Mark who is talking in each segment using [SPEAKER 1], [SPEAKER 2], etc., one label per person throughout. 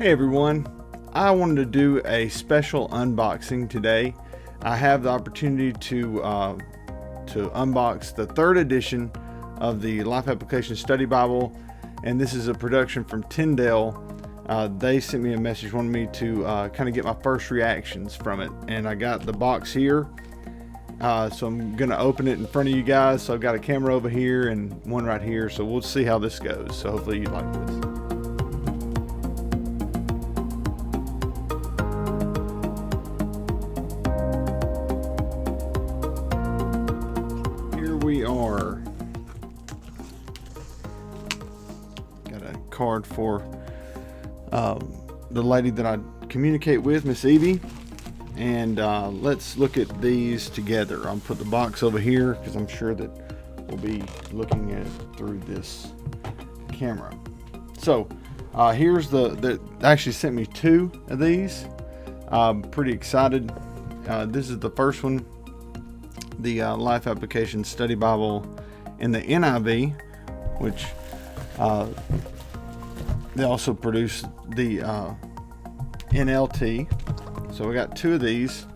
[SPEAKER 1] Hey everyone, I wanted to do a special unboxing today. I have the opportunity to unbox the third edition of the Life Application Study Bible, and this is a production from Tyndale. They sent me a message wanting me to kind of get my first reactions from it, and I got the box here. So I'm gonna open it in front of you guys. So I've got a camera over here and one right here, so we'll see how this goes. So hopefully you like this. We are. Got a card for the lady that I communicate with, Miss Evie, and let's look at these together. I'll put the box over here because I'm sure that we'll be looking at it through this camera. So here's they actually sent me two of these. I'm pretty excited. This is the first one, the Life Application Study Bible in the NIV, which they also produce the NLT. So we got two of these,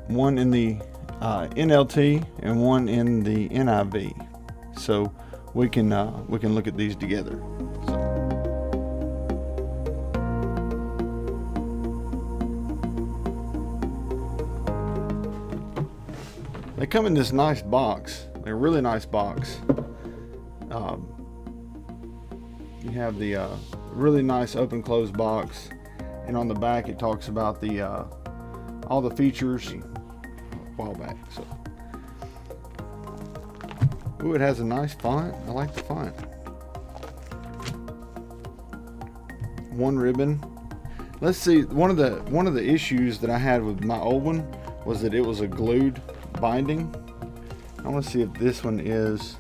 [SPEAKER 1] one in the NLT and one in the NIV. So we can look at these together. They come in this nice box, a really nice box. You have the really nice open close box, and on the back it talks about the all the features a while back. So, ooh, it has a nice font. I like the font. One ribbon. Let's see. One of the issues that I had with my old one was that it was a glued binding. I want to see if this one is.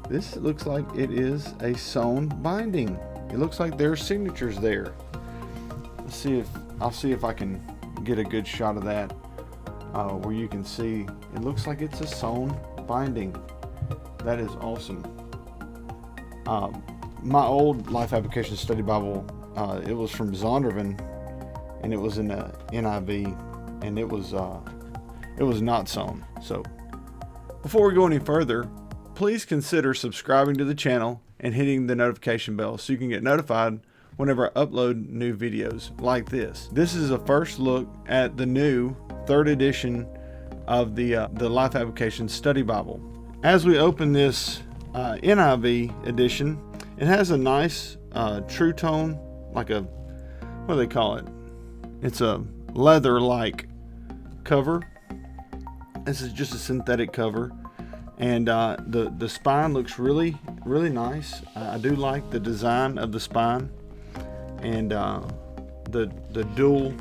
[SPEAKER 1] This looks like it is a sewn binding. It looks like there are signatures there. I'll see if I can get a good shot of that where you can see it looks like it's a sewn binding. That is awesome. My old Life Application Study Bible, it was from Zondervan, and it was in a NIV, and it was not sewn. So before we go any further, please consider subscribing to the channel and hitting the notification bell so you can get notified whenever I upload new videos like this. This is a first look at the new third edition of the Life Application Study Bible. As we open this NIV edition, it has a nice true tone, like a, what do they call it? It's a leather-like cover. This is just a synthetic cover, and the spine looks really nice. I do like the design of the spine, and the dual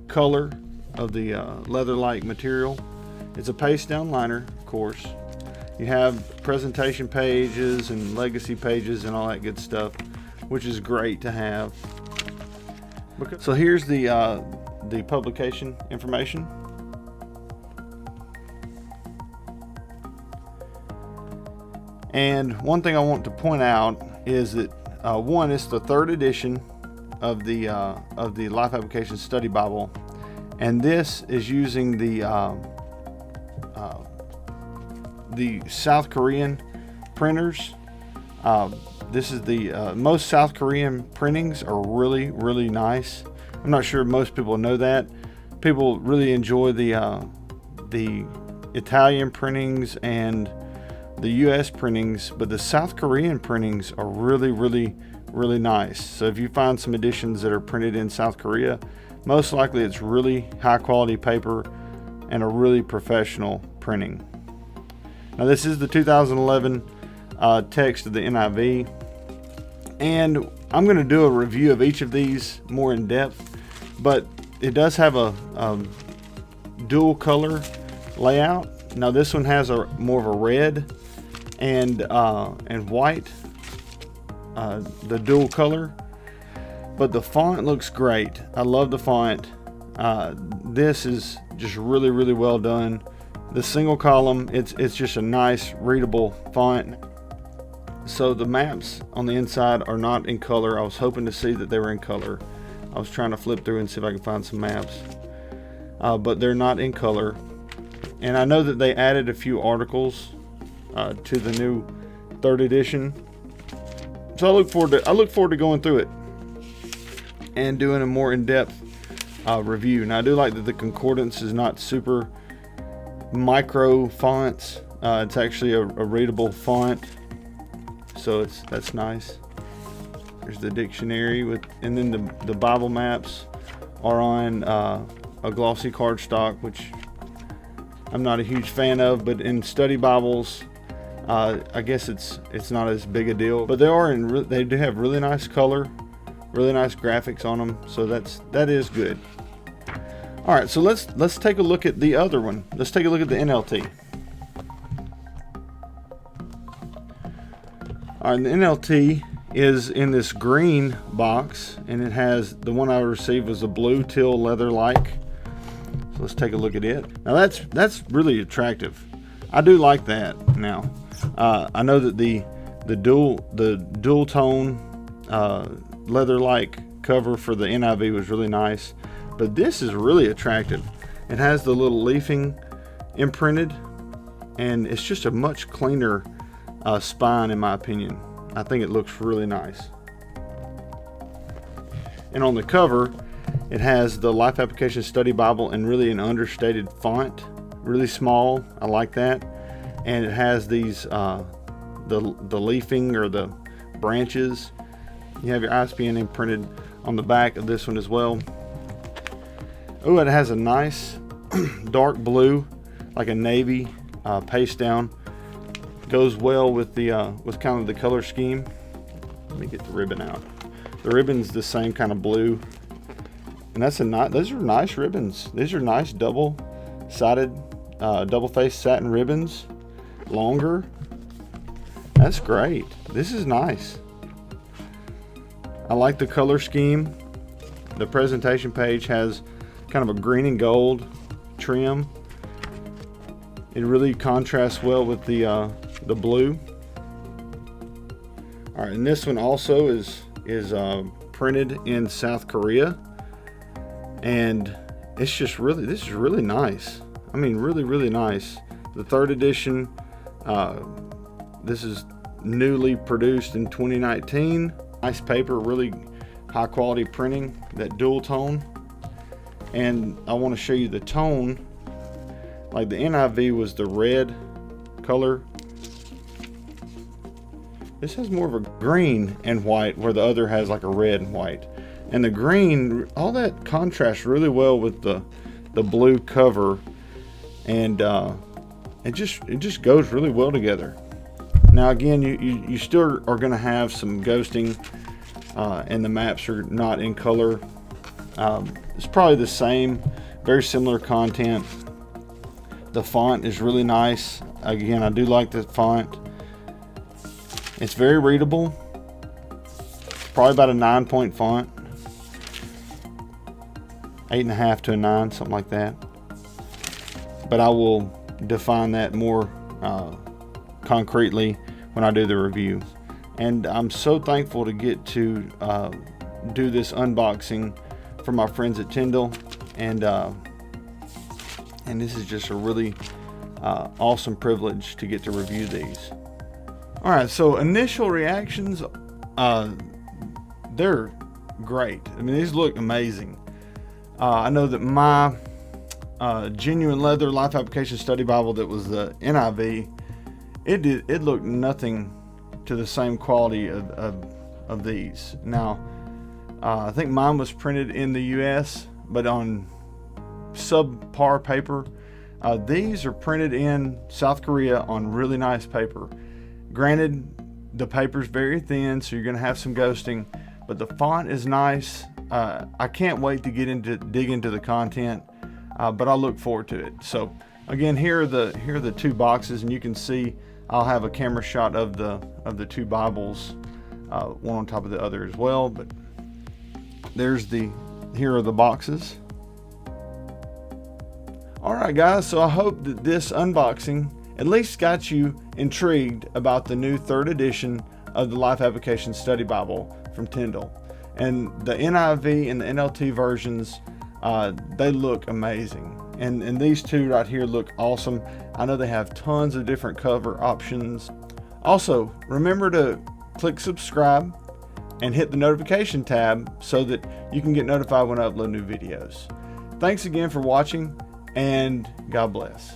[SPEAKER 1] color of the leather-like material. It's a paste down liner, of course. You have presentation pages and legacy pages and all that good stuff, which is great to have. So here's the publication information. And one thing I want to point out is that one, it's the third edition of the Life Application Study Bible, and this is using the South Korean printers. This is the most South Korean printings are really nice. I'm not sure most people know that. People really enjoy the Italian printings and the US printings, but the South Korean printings are really nice. So if you find some editions that are printed in South Korea, most likely it's really high quality paper and a really professional printing. Now this is the 2011 text of the NIV, and I'm going to do a review of each of these more in depth, but it does have a dual color layout. Now this one has a more of a red and white, the dual color, but the font looks great. I love the font. This is just really well done. The single column, it's just a nice readable font. So the maps on the inside are not in color. I was hoping to see that they were in color. I was trying to flip through and see if I could find some maps, but they're not in color. And I know that they added a few articles to the new 3rd edition. So I look forward to going through it and doing a more in-depth review. Now I do like that the concordance is not super micro fonts. It's actually a readable font, so that's nice. There's the dictionary and then the Bible maps are on a glossy cardstock, which I'm not a huge fan of, but in study Bibles, I guess it's not as big a deal. But they do have really nice color, really nice graphics on them, so that is good. All right, so let's take a look at the other one. Let's take a look at the NLT. All right, the NLT is in this green box, and it has, the one I received was a blue teal leather-like. So let's take a look at it. Now that's really attractive. I do like that. Now I know that the dual tone leather-like cover for the NIV was really nice, but this is really attractive. It has the little leafing imprinted, and it's just a much cleaner spine, in my opinion. I think it looks really nice. And on the cover, it has the Life Application Study Bible in really an understated font, really small. I like that. And it has these the leafing or the branches. You have your ISBN imprinted on the back of this one as well. Oh, it has a nice dark blue, like a navy paste down. Goes well with the with kind of the color scheme. Let me get the ribbon out. The ribbon's the same kind of blue, and those are nice ribbons. These are nice double-sided, double-faced satin ribbons. Longer. That's great. This is nice. I like the color scheme. The presentation page has kind of a green and gold trim. It really contrasts well with the blue. All right, and this one also is printed in South Korea, and this is really nice. I mean, really nice. The 3rd edition. This is newly produced in 2019. Nice paper, really high quality printing. That dual tone, and I want to show you the tone. Like the NIV was the red color. This has more of a green and white, where the other has like a red and white. And the green, all that contrasts really well with the blue cover, and it just goes really well together. Now again, you still are going to have some ghosting, and the maps are not in color. It's probably the same, very similar content. The font is really nice. Again, I do like the font. It's very readable. Probably about a 9-point font. 8.5 to a 9, something like that. But I will define that more concretely when I do the review. And I'm so thankful to get to do this unboxing for my friends at Tyndall, and this is just a really awesome privilege to get to review these. All right, so initial reactions, they're great. I mean, these look amazing. I know that my genuine leather Life Application Study Bible that was the NIV, it looked nothing to the same quality of these. Now, I think mine was printed in the US, but on subpar paper. These are printed in South Korea on really nice paper. Granted, the paper's very thin, so you're going to have some ghosting, but the font is nice. I can't wait to dig into the content, but I look forward to it. So again, here are the two boxes, and you can see I'll have a camera shot of the two Bibles, one on top of the other as well. But here are the boxes. All right, guys. So I hope that this unboxing at least got you intrigued about the new 3rd edition of the Life Application Study Bible from Tyndale. And the NIV and the NLT versions, they look amazing. And these two right here look awesome. I know they have tons of different cover options. Also, remember to click subscribe and hit the notification tab so that you can get notified when I upload new videos. Thanks again for watching, and God bless.